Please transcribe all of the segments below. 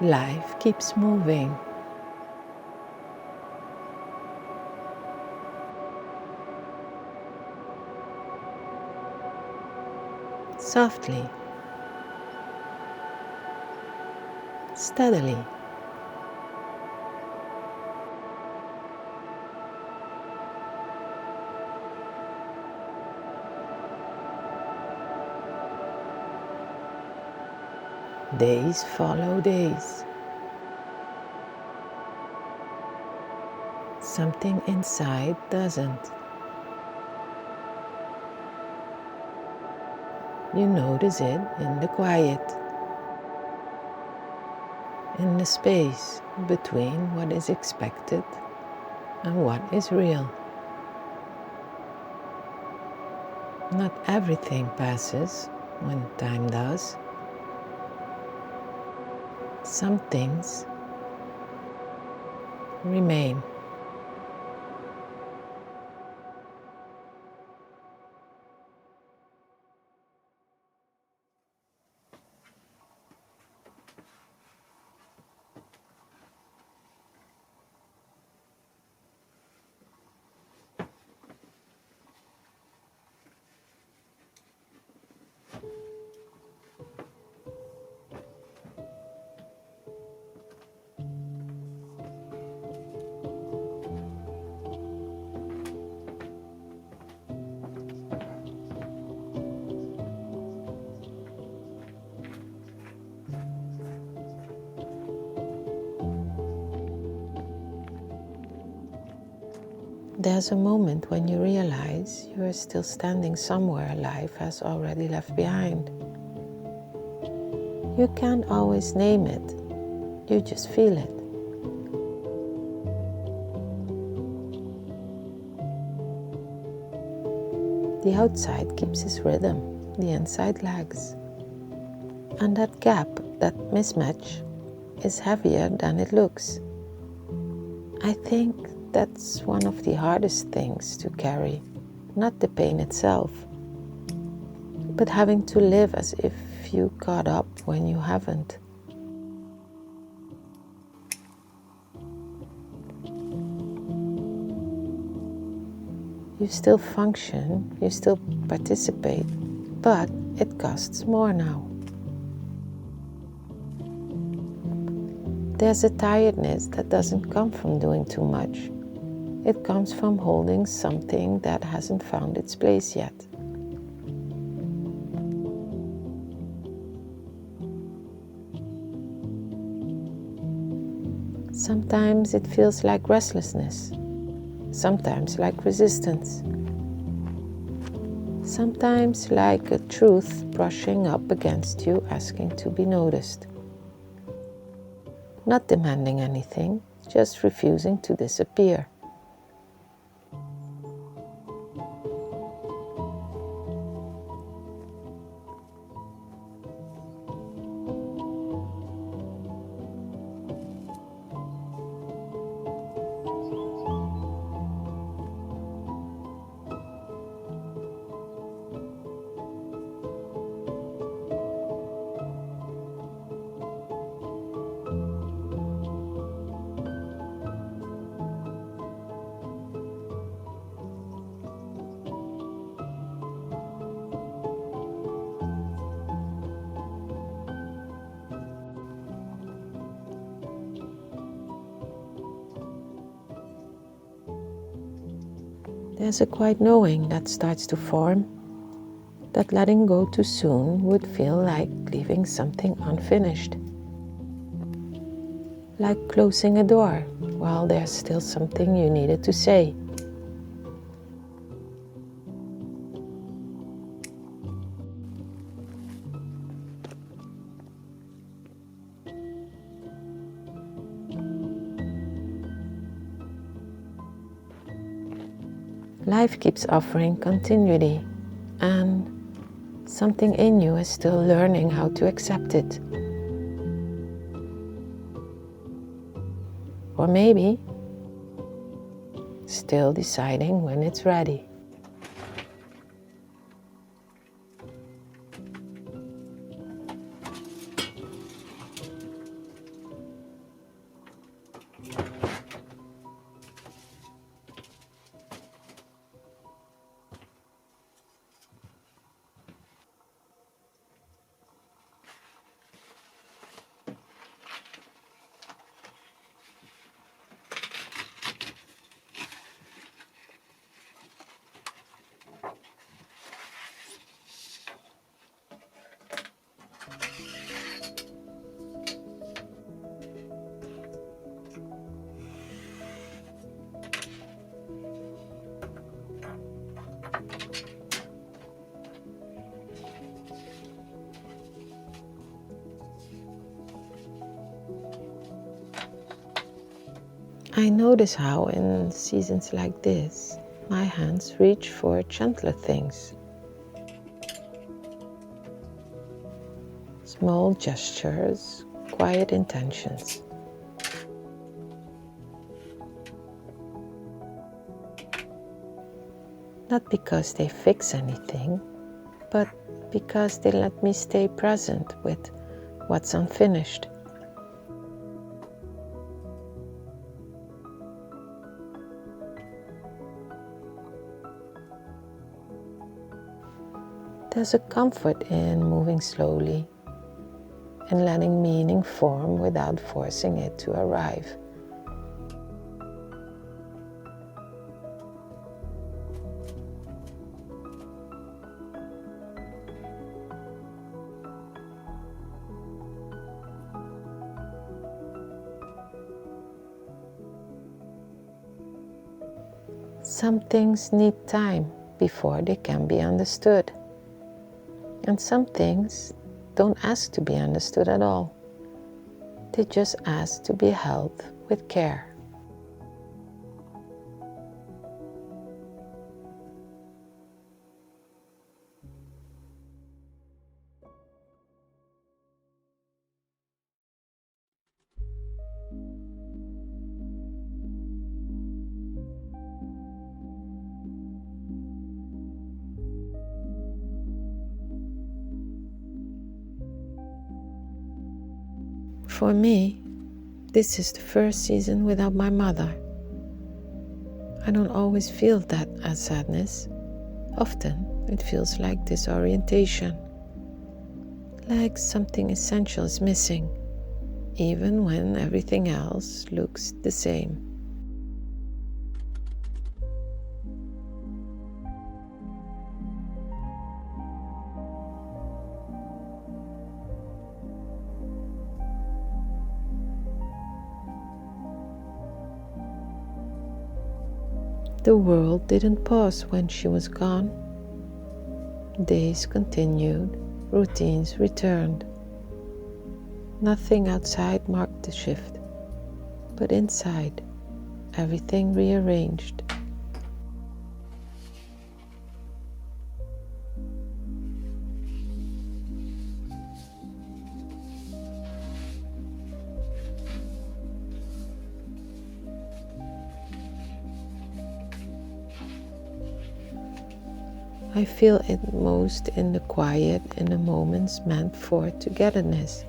Life keeps moving. Softly, steadily. Days follow days. Something inside doesn't. You notice it in the quiet, in the space between what is expected and what is real. Not everything passes when time does. Some things remain. There's a moment when you realize you are still standing somewhere life has already left behind. You can't always name it, you just feel it. The outside keeps its rhythm, the inside lags. And that gap, that mismatch, is heavier than it looks. I think that's one of the hardest things to carry, not the pain itself, but having to live as if you caught up when you haven't. You still function, you still participate, but it costs more now. There's a tiredness that doesn't come from doing too much. It comes from holding something that hasn't found its place yet. Sometimes it feels like restlessness, sometimes like resistance, sometimes like a truth brushing up against you, asking to be noticed. Not demanding anything, just refusing to disappear. There's a quiet knowing that starts to form, that letting go too soon would feel like leaving something unfinished. Like closing a door while there's still something you needed to say. Life keeps offering continuity, and something in you is still learning how to accept it. Or maybe still deciding when it's ready. I notice how in seasons like this, my hands reach for gentler things. Small gestures, quiet intentions. Not because they fix anything, but because they let me stay present with what's unfinished. There's a comfort in moving slowly and letting meaning form without forcing it to arrive. Some things need time before they can be understood. And some things don't ask to be understood at all. They just ask to be held with care. For me, this is the first season without my mother. I don't always feel that as sadness. Often it feels like disorientation, like something essential is missing, even when everything else looks the same. The world didn't pause when she was gone. Days continued, routines returned. Nothing outside marked the shift, but inside, everything rearranged. I feel it most in the quiet, in the moments meant for togetherness.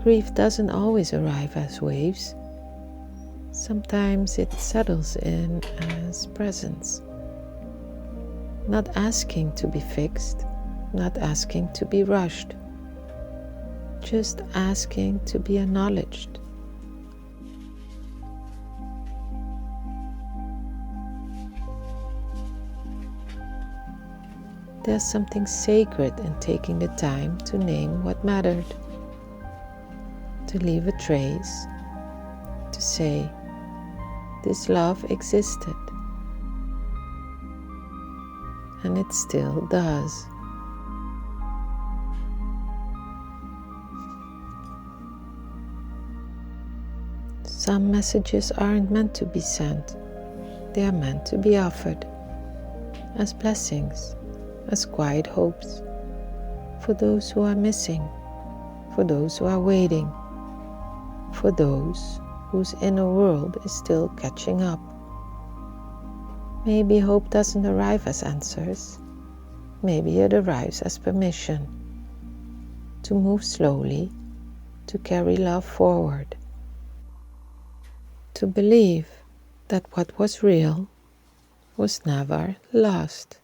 Grief doesn't always arrive as waves. Sometimes it settles in as presence. Not asking to be fixed, not asking to be rushed, just asking to be acknowledged. There's something sacred in taking the time to name what mattered, to leave a trace, to say, this love existed, and it still does. Some messages aren't meant to be sent, they are meant to be offered as blessings, as quiet hopes, for those who are missing, for those who are waiting, for those whose inner world is still catching up. Maybe hope doesn't arrive as answers. Maybe it arrives as permission to move slowly, to carry love forward, to believe that what was real was never lost.